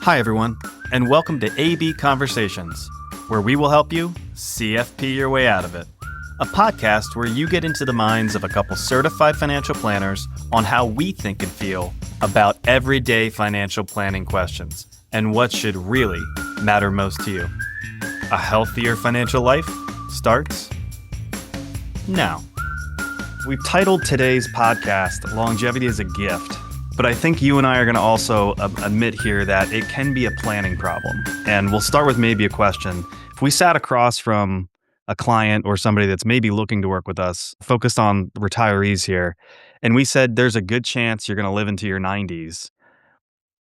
Hi, everyone, and welcome to AB Conversations, where we will help you CFP your way out of it. A podcast where you get into the minds of a couple certified financial planners on how we think and feel about everyday financial planning questions and what should really matter most to you. A healthier financial life starts now. We've titled today's podcast Longevity is a Gift. But I think you and I are going to also admit here that it can be a planning problem. And we'll start with maybe a question. If we sat across from a client or somebody that's maybe looking to work with us, focused on retirees here, and we said there's a good chance you're going to live into your 90s,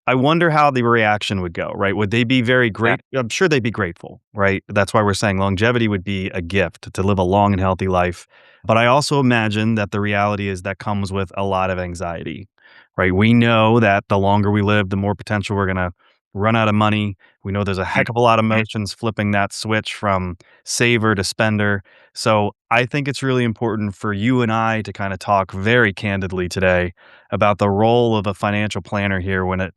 I wonder how the reaction would go, right? Would they be very great? I'm sure they'd be grateful, right? That's why we're saying longevity would be a gift to live a long and healthy life. But I also imagine that the reality is that comes with a lot of anxiety, right? We know that the longer we live, the more potential we're going to run out of money. We know there's a heck of a lot of emotions flipping that switch from saver to spender. So I think it's really important for you and I to kind of talk very candidly today about the role of a financial planner here when it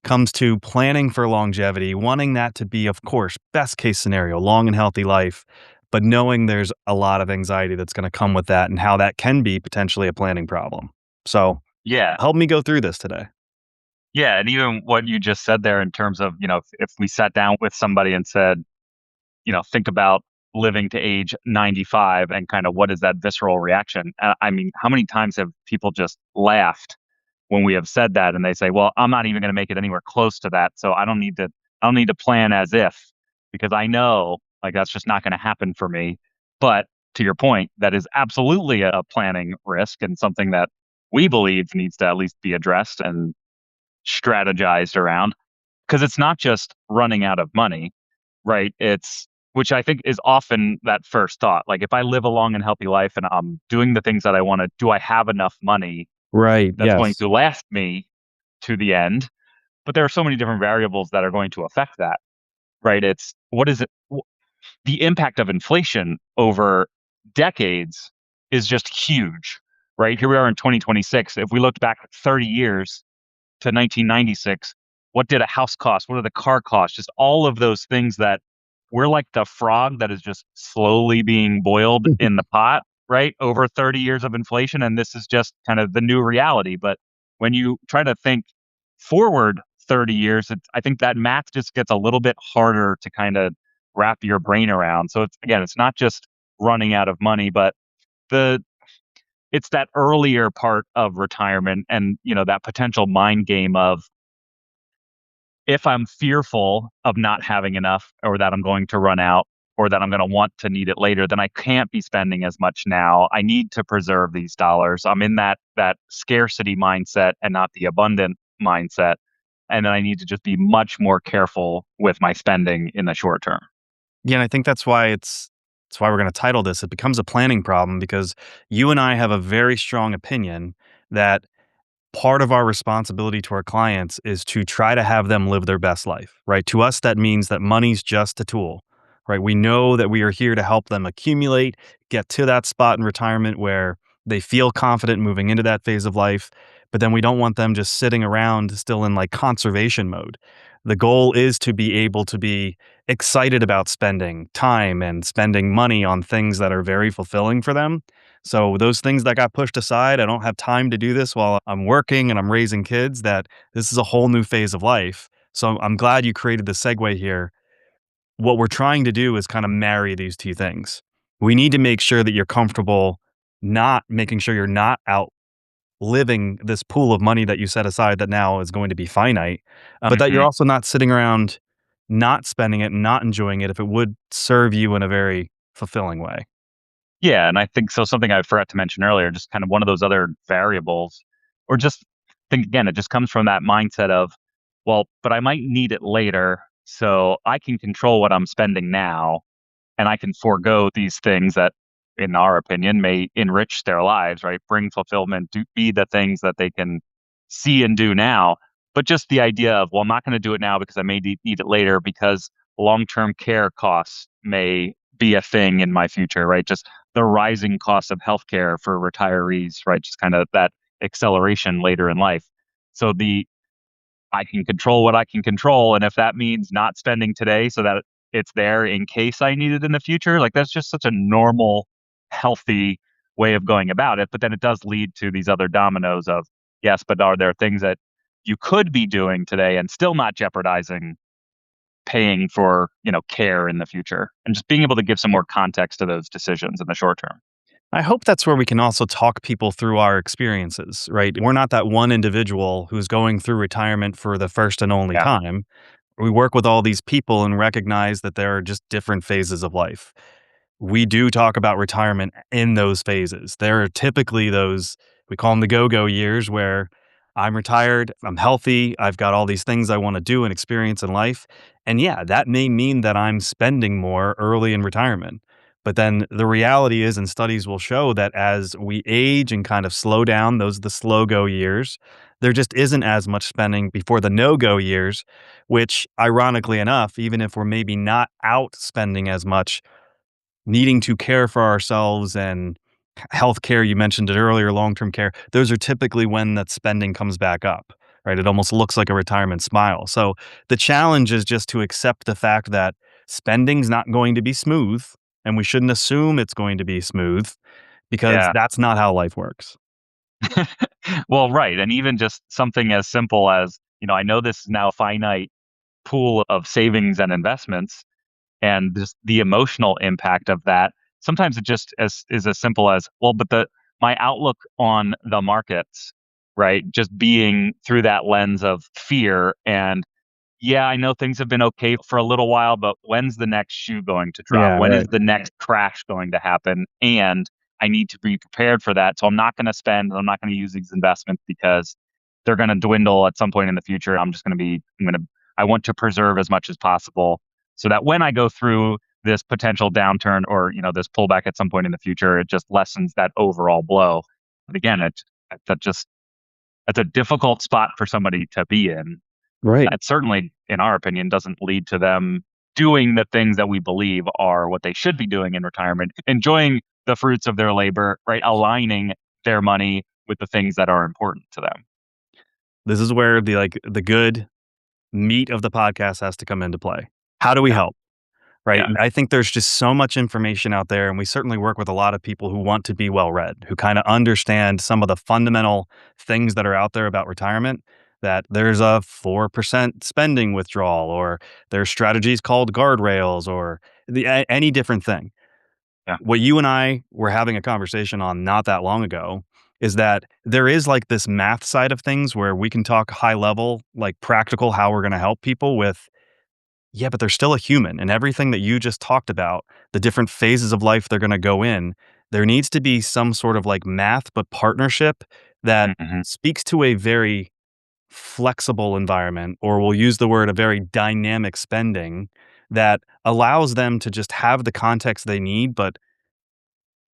comes to planning for longevity, wanting that to be, of course, best case scenario, long and healthy life, but knowing there's a lot of anxiety that's going to come with that and how that can be potentially a planning problem. So Yeah. help me go through this today. Yeah. And even what you just said there in terms of, if we sat down with somebody and said, think about living to age 95 and kind of what is that visceral reaction? I mean, how many times have people just laughed when we have said that and they say, well, I'm not even going to make it anywhere close to that. So I don't need to plan as if, because I know like that's just not going to happen for me. But to your point, that is absolutely a planning risk and something that we believe needs to at least be addressed and strategized around, because it's not just running out of money, right? It's which I think is often that first thought. Like if I live a long and healthy life and I'm doing the things that I want to, do I have enough money Right. that's going Yes. to last me to the end? But there are so many different variables that are going to affect that, right? It's what is it? The impact of inflation over decades is just huge, right? Here we are in 2026. If we looked back 30 years to 1996, what did a house cost? What did a car cost? Just all of those things that we're like the frog that is just slowly being boiled in the pot, right? Over 30 years of inflation. And this is just kind of the new reality. But when you try to think forward 30 years, I think that math just gets a little bit harder to kind of wrap your brain around. So it's not just running out of money, but the it's that earlier part of retirement and that potential mind game of, if I'm fearful of not having enough or that I'm going to run out or that I'm going to want to need it later, then I can't be spending as much now. I need to preserve these dollars. I'm in that scarcity mindset and not the abundant mindset. And then I need to just be much more careful with my spending in the short term. Yeah, and I think that's why we're going to title this. It becomes a planning problem because you and I have a very strong opinion that part of our responsibility to our clients is to try to have them live their best life, right? To us, that means that money's just a tool, right? We know that we are here to help them accumulate, get to that spot in retirement where they feel confident moving into that phase of life. But then we don't want them just sitting around still in like conservation mode. The goal is to be able to be excited about spending time and spending money on things that are very fulfilling for them. So those things that got pushed aside, I don't have time to do this while I'm working and I'm raising kids, that this is a whole new phase of life. So I'm glad you created the segue here. What we're trying to do is kind of marry these two things. We need to make sure that you're comfortable not making sure you're not outliving this pool of money that you set aside that now is going to be finite, but that you're Mhm. also not sitting around not spending it and not enjoying it if it would serve you in a very fulfilling way. Yeah, and I think so. Something I forgot to mention earlier, just kind of one of those other variables, or just think again, it just comes from that mindset of, well, but I might need it later, so I can control what I'm spending now, and I can forego these things that, in our opinion, may enrich their lives, right? Bring fulfillment, be the things that they can see and do now. But just the idea of, well, I'm not going to do it now because I may need it later because long-term care costs may be a thing in my future, right? Just the rising cost of healthcare for retirees, right? Just kind of that acceleration later in life. So I can control what I can control. And if that means not spending today so that it's there in case I need it in the future, like that's just such a normal, healthy way of going about it. But then it does lead to these other dominoes of, yes, but are there things that you could be doing today and still not jeopardizing paying for, care in the future, and just being able to give some more context to those decisions in the short term. I hope that's where we can also talk people through our experiences, right? We're not that one individual who's going through retirement for the first and only Yeah. time. We work with all these people and recognize that there are just different phases of life. We do talk about retirement in those phases. There are typically those, we call them the go-go years, where I'm retired, I'm healthy, I've got all these things I want to do and experience in life. And yeah, that may mean that I'm spending more early in retirement. But then the reality is, and studies will show that as we age and kind of slow down, those are the slow go years, there just isn't as much spending before the no go years, which ironically enough, even if we're maybe not out spending as much, needing to care for ourselves and healthcare, you mentioned it earlier, long-term care, those are typically when that spending comes back up, right? It almost looks like a retirement smile. So the challenge is just to accept the fact that spending's not going to be smooth, and we shouldn't assume it's going to be smooth because Yeah. that's not how life works. Well, right. And even just something as simple as, I know this is now a finite pool of savings and investments, and just the emotional impact of that. Sometimes it just is as simple as, well, but my outlook on the markets, right? Just being through that lens of fear and, yeah, I know things have been okay for a little while, but when's the next shoe going to drop? Yeah, When is right. the next crash going to happen? And I need to be prepared for that. So I'm not going to spend, I'm not going to use these investments because they're going to dwindle at some point in the future. I want to preserve as much as possible so that when I go through this potential downturn or, this pullback at some point in the future, it just lessens that overall blow. But again, that just, it's a difficult spot for somebody to be in. Right. That certainly, in our opinion, doesn't lead to them doing the things that we believe are what they should be doing in retirement, enjoying the fruits of their labor, right? Aligning their money with the things that are important to them. This is where the good meat of the podcast has to come into play. How do we Yeah. help? Right? Yeah. And I think there's just so much information out there, and we certainly work with a lot of people who want to be well read, who kind of understand some of the fundamental things that are out there about retirement. That there's a 4% spending withdrawal, or there's strategies called guardrails, or any different thing. Yeah. What you and I were having a conversation on not that long ago is that there is like this math side of things where we can talk high level, like practical, how we're going to help people with. Yeah, but they're still a human, and everything that you just talked about, the different phases of life they're gonna go in, there needs to be some sort of, like, math, but partnership that Hmm. speaks to a very flexible environment, or we'll use the word a very dynamic spending that allows them to just have the context they need, but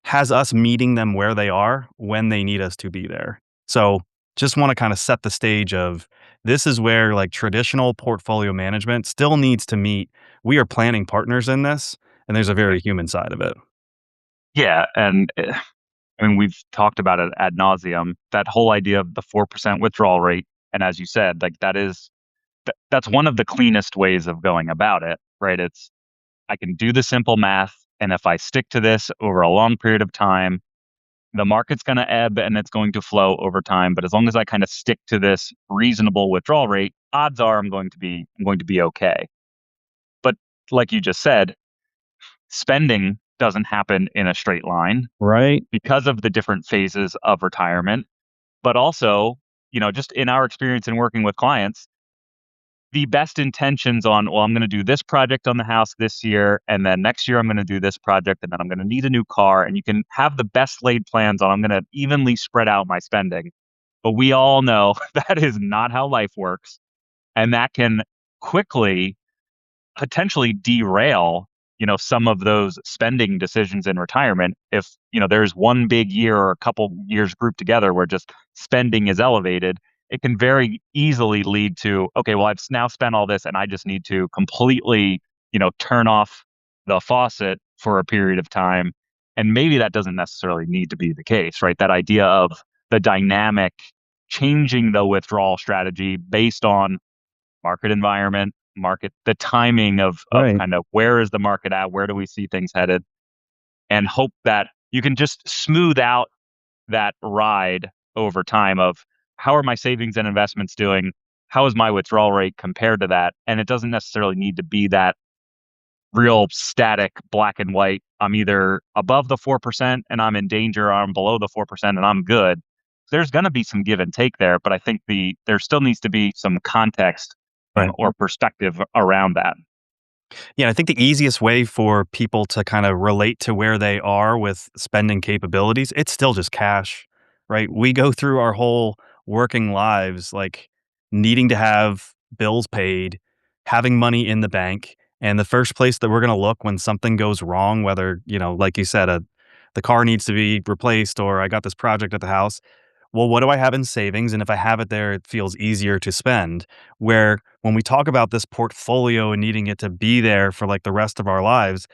has us meeting them where they are when they need us to be there. So, just wanna kinda set the stage of this is where, like, traditional portfolio management still needs to meet. We are planning partners in this, and there's a very human side of it. Yeah. And I mean, we've talked about it ad nauseum, that whole idea of the 4% withdrawal rate. And as you said, like that's one of the cleanest ways of going about it, right? I can do the simple math. And if I stick to this over a long period of time, the market's going to ebb and it's going to flow over time. But as long as I kind of stick to this reasonable withdrawal rate, odds are I'm going to be okay. But like you just said, spending doesn't happen in a straight line Right. because of the different phases of retirement. But also, just in our experience in working with clients, the best intentions on, well, I'm going to do this project on the house this year, and then next year I'm going to do this project, and then I'm going to need a new car. And you can have the best laid plans on, I'm going to evenly spread out my spending. But we all know that is not how life works. And that can quickly potentially derail, some of those spending decisions in retirement. If, there's one big year or a couple years grouped together where just spending is elevated, it can very easily lead to, okay, well, I've now spent all this and I just need to completely, turn off the faucet for a period of time. And maybe that doesn't necessarily need to be the case, right? That idea of the dynamic changing the withdrawal strategy based on market environment, the timing of Right. kind of where is the market at, where do we see things headed, and hope that you can just smooth out that ride over time of how are my savings and investments doing? How is my withdrawal rate compared to that? And it doesn't necessarily need to be that real static black and white. I'm either above the 4% and I'm in danger, or I'm below the 4% and I'm good. There's going to be some give and take there, but I think there still needs to be some context Right. or perspective around that. Yeah, I think the easiest way for people to kind of relate to where they are with spending capabilities, it's still just cash, right? We go through our whole working lives like needing to have bills paid, having money in the bank, and the first place that we're going to look when something goes wrong, whether, like you said, the car needs to be replaced or I got this project at the house, well, what do I have in savings? And if I have it there, it feels easier to spend. Where when we talk about this portfolio and needing it to be there for like the rest of our lives,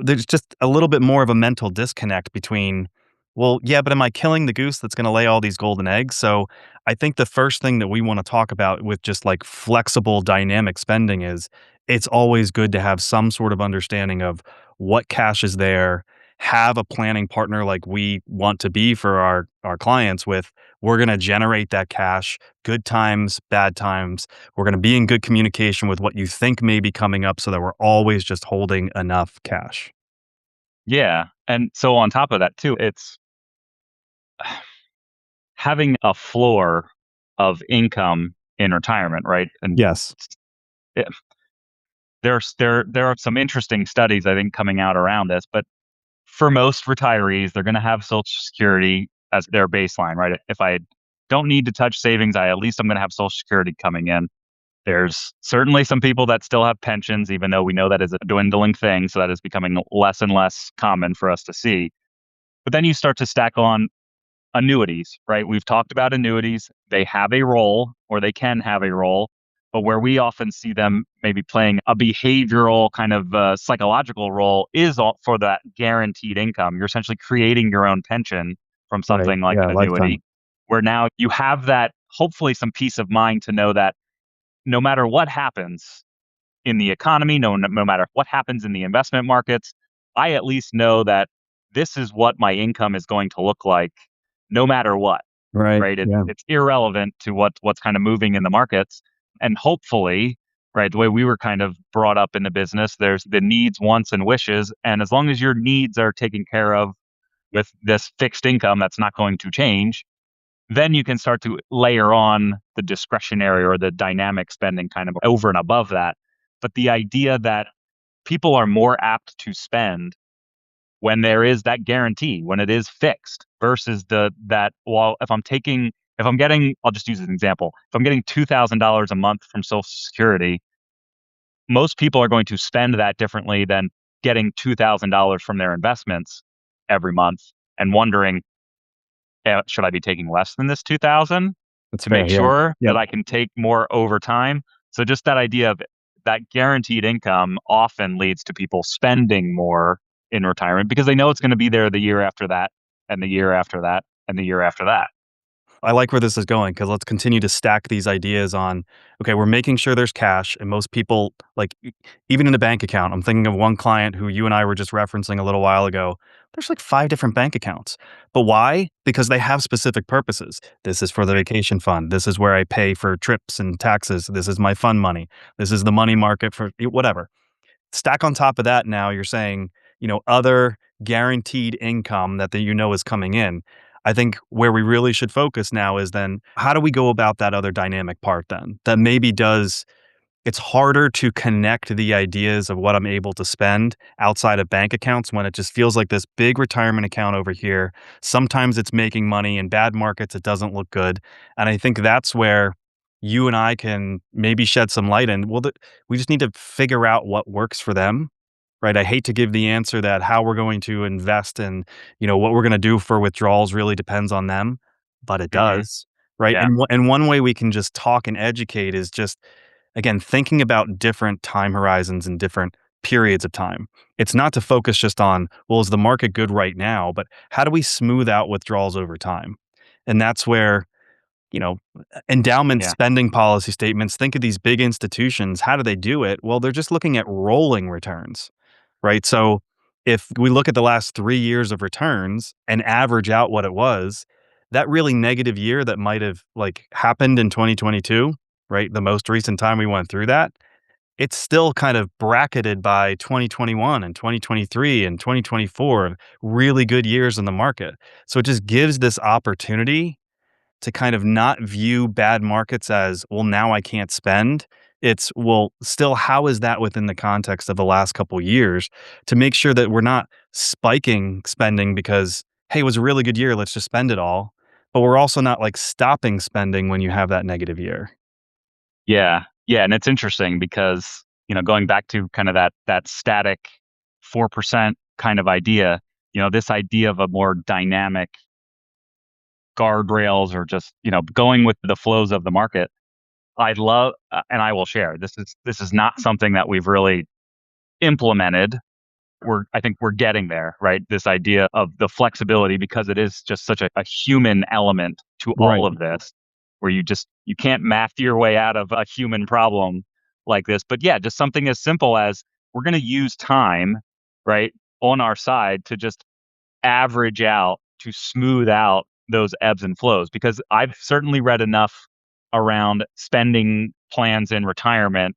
there's just a little bit more of a mental disconnect between, well, yeah, but am I killing the goose that's going to lay all these golden eggs? So I think the first thing that we want to talk about with just like flexible dynamic spending is it's always good to have some sort of understanding of what cash is there, have a planning partner like we want to be for our clients with. We're going to generate that cash, good times, bad times. We're going to be in good communication with what you think may be coming up so that we're always just holding enough cash. Yeah. And so on top of that too, it's having a floor of income in retirement, right? And Yes. it, there are some interesting studies I think coming out around this, but for most retirees, they're going to have Social Security as their baseline, right? If I don't need to touch savings, at least I'm going to have Social Security coming in. There's certainly some people that still have pensions, even though we know that is a dwindling thing. So that is becoming less and less common for us to see. But then you start to stack on annuities, right? We've talked about annuities. They have a role, or they can have a role, but where we often see them maybe playing a behavioral kind of psychological role is all for that guaranteed income. You're essentially creating your own pension from Right. something like Yeah. an Lifetime. annuity, where now you have that, hopefully some peace of mind to know that no matter what happens in the economy, no matter what happens in the investment markets, I at least know that this is what my income is going to look like no matter what, Right. right? Yeah. It's irrelevant to what's kind of moving in the markets. And hopefully, right, the way we were kind of brought up in the business, there's the needs, wants, and wishes. And as long as your needs are taken care of with this fixed income that's not going to change, then you can start to layer on the discretionary or the dynamic spending kind of over and above that. But the idea that people are more apt to spend when there is that guarantee, when it is fixed versus well, if I'm getting, I'll just use an example. If I'm getting $2,000 a month from Social Security, most people are going to spend that differently than getting $2,000 from their investments every month and wondering, should I be taking less than this 2,000 That's to fair. make Yeah. sure that Yep. I can take more over time? So just that idea of that guaranteed income often leads to people spending more in retirement because they know it's going to be there the year after that, and the year after that, and the year after that. I like where this is going because let's continue to stack these ideas on. Okay, we're making sure there's cash, and most people, like even in a bank account, I'm thinking of one client who you and I were just referencing a little while ago. There's like 5 different bank accounts. But why? Because they have specific purposes. This is for the vacation fund. This is where I pay for trips and taxes. This is my fund money. This is the money market for whatever. Stack on top of that now you're saying, other guaranteed income that is coming in. I think where we really should focus now is then how do we go about that other dynamic part then that maybe does it's harder to connect the ideas of what I'm able to spend outside of bank accounts when it just feels like this big retirement account over here. Sometimes it's making money in bad markets, it doesn't look good. And I think that's where you and I can maybe shed some light in. Well, we just need to figure out what works for them, right? I hate to give the answer that how we're going to invest and, what we're going to do for withdrawals really depends on them, but it Hmm. does, right? Yeah. And one way we can just talk and educate is just again, thinking about different time horizons and different periods of time. It's not to focus just on, well, is the market good right now, but how do we smooth out withdrawals over time? And that's where you know, endowment Yeah. spending policy statements. Think of these big institutions. How do they do it? Well, they're just looking at rolling returns, right? So if we look at the last 3 years of returns and average out what it was, that really negative year that might have like happened in 2022, right? The most recent time we went through that, it's still kind of bracketed by 2021 and 2023 and 2024, really good years in the market. So it just gives this opportunity to kind of not view bad markets as, well, now I can't spend. It's, well, still, how is that within the context of the last couple years to make sure that we're not spiking spending because, hey, it was a really good year, let's just spend it all. But we're also not like stopping spending when you have that negative year. Yeah. Yeah. And it's interesting because, going back to kind of that static 4% kind of idea, this idea of a more dynamic guardrails or just, going with the flows of the market. I love, and I will share, this is not something that we've really implemented. I think we're getting there, right? This idea of the flexibility, because it is just such a human element to all Right. of this, where you can't math your way out of a human problem like this. But yeah, just something as simple as we're going to use time, right, on our side to just average out, to smooth out those ebbs and flows, because I've certainly read enough around spending plans in retirement.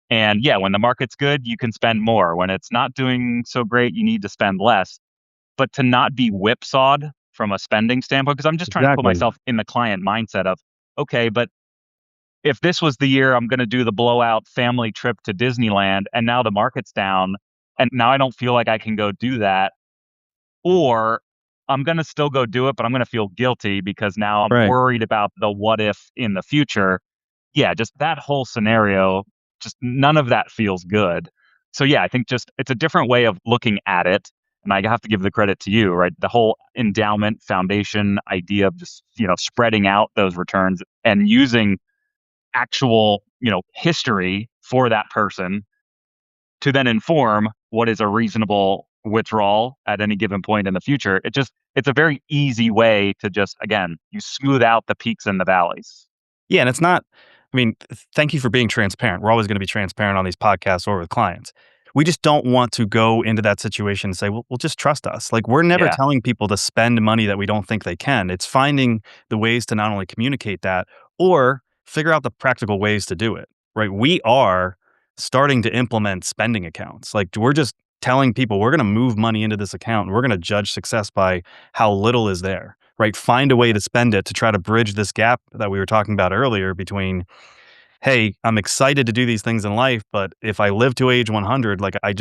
And yeah, when the market's good, you can spend more. When it's not doing so great, you need to spend less. But to not be whipsawed from a spending standpoint, because I'm just trying to put Exactly. myself in the client mindset of, okay, but if this was the year I'm going to do the blowout family trip to Disneyland and now the market's down and now I don't feel like I can go do that, or I'm going to still go do it, but I'm going to feel guilty because now I'm Right. worried about the what if in the future. Yeah, just that whole scenario, just none of that feels good. So yeah, I think just it's a different way of looking at it. And I have to give the credit to you, right? The whole endowment foundation idea of just, spreading out those returns and using actual, history for that person to then inform what is a reasonable withdrawal at any given point in the future. It's a very easy way to just, again, you smooth out the peaks and the valleys. Yeah, and it's not, I mean, thank you for being transparent. We're always going to be transparent on these podcasts or with clients. We just don't want to go into that situation and say, well, just trust us. Like, we're never Yeah. telling people to spend money that we don't think they can. It's finding the ways to not only communicate that or figure out the practical ways to do it, right? We are starting to implement spending accounts. Like, we're just telling people we're going to move money into this account and we're going to judge success by how little is there, right? Find a way to spend it to try to bridge this gap that we were talking about earlier between, hey, I'm excited to do these things in life, but if I live to age 100, like I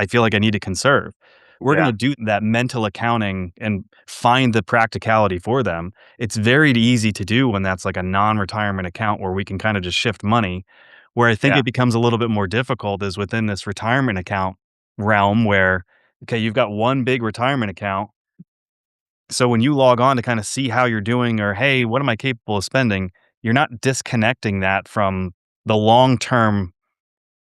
feel like I need to conserve. We're going Yeah. to do that mental accounting and find the practicality for them. It's very easy to do when that's like a non-retirement account where we can kind of just shift money. Where I think Yeah. it becomes a little bit more difficult is within this retirement account realm where, okay, you've got one big retirement account, so when you log on to kind of see how you're doing or, hey, what am I capable of spending? You're not disconnecting that from the long-term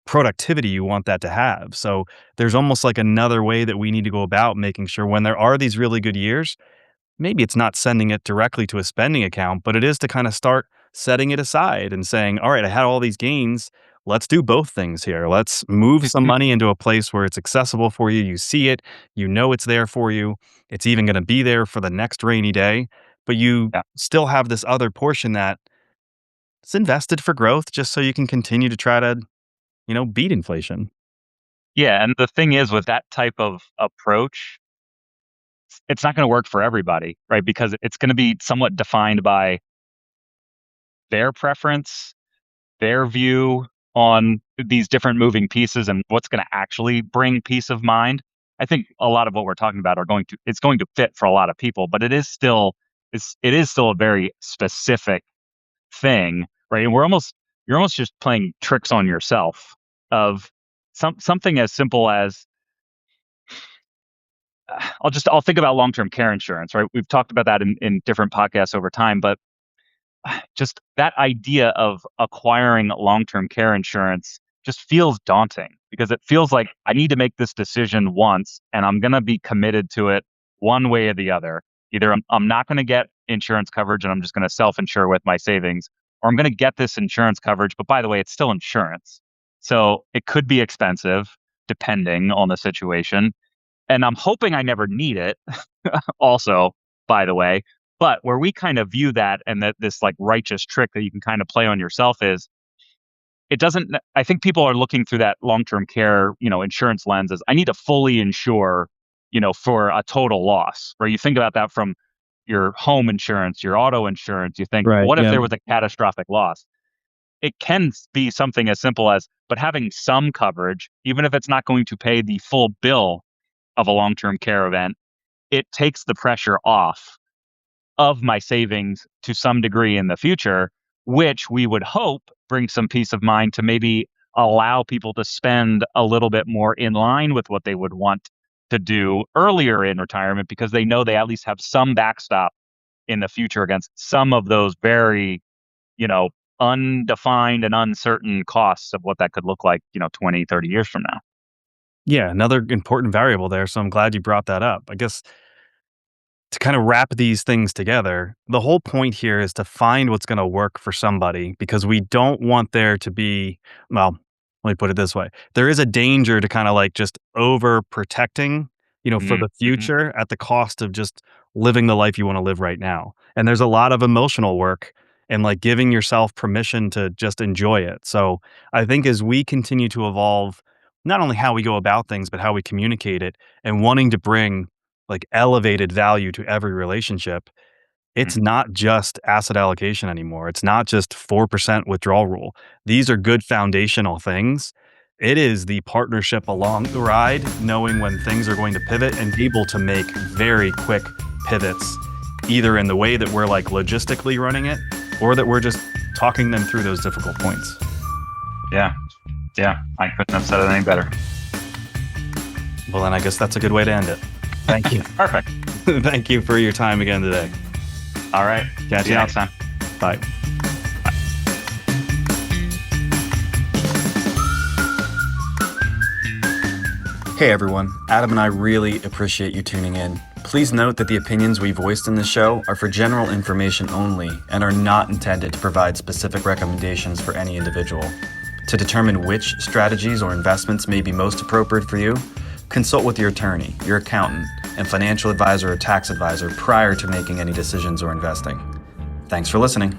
productivity you want that to have. So there's almost like another way that we need to go about making sure when there are these really good years, maybe it's not sending it directly to a spending account, but it is to kind of start setting it aside and saying, all right, I had all these gains. Let's do both things here. Let's move some money into a place where it's accessible for you. You see it, you know it's there for you. It's even going to be there for the next rainy day, but you Yeah. still have this other portion that it's invested for growth just so you can continue to try to, beat inflation. Yeah. And the thing is, with that type of approach, it's not going to work for everybody, right? Because it's going to be somewhat defined by their preference, their view on these different moving pieces and what's going to actually bring peace of mind. I think a lot of what we're talking about it's going to fit for a lot of people, but it is still a very specific thing, right? And you're almost just playing tricks on yourself of something as simple as I'll think about long-term care insurance, right? We've talked about that in different podcasts over time, but just that idea of acquiring long-term care insurance just feels daunting because it feels like I need to make this decision once and I'm going to be committed to it one way or the other. Either I'm not going to get insurance coverage and I'm just going to self-insure with my savings, or I'm going to get this insurance coverage, but by the way, it's still insurance. So it could be expensive depending on the situation. And I'm hoping I never need it also, by the way. But where we kind of view that and that this like righteous trick that you can kind of play on yourself is it doesn't, I think people are looking through that long-term care, insurance lens as I need to fully insure, for a total loss, where you think about that from your home insurance, your auto insurance, you think, Right. what if Yeah. there was a catastrophic loss? It can be something as simple as, but having some coverage, even if it's not going to pay the full bill of a long-term care event, it takes the pressure off of my savings to some degree in the future, which we would hope brings some peace of mind to maybe allow people to spend a little bit more in line with what they would want to do earlier in retirement because they know they at least have some backstop in the future against some of those very, undefined and uncertain costs of what that could look like, 20, 30 years from now. Yeah, another important variable there. So I'm glad you brought that up. I guess to kind of wrap these things together, the whole point here is to find what's going to work for somebody because we don't want there to be, well, let me put it this way. There is a danger to kind of like just over protecting, for the Mm-hmm. future at the cost of just living the life you want to live right now. And there's a lot of emotional work and like giving yourself permission to just enjoy it. So I think as we continue to evolve, not only how we go about things, but how we communicate it and wanting to bring like elevated value to every relationship, it's not just asset allocation anymore. It's not just 4% withdrawal rule. These are good foundational things. It is the partnership along the ride, knowing when things are going to pivot and be able to make very quick pivots, either in the way that we're like logistically running it or that we're just talking them through those difficult points. Yeah. I couldn't have said it any better. Well, then I guess that's a good way to end it. Thank you. Perfect. Thank you for your time again today. All right. Catch See you you next time. Bye. Hey everyone, Adam and I really appreciate you tuning in. Please note that the opinions we voiced in this show are for general information only and are not intended to provide specific recommendations for any individual. To determine which strategies or investments may be most appropriate for you, consult with your attorney, your accountant, and financial advisor or tax advisor prior to making any decisions or investing. Thanks for listening.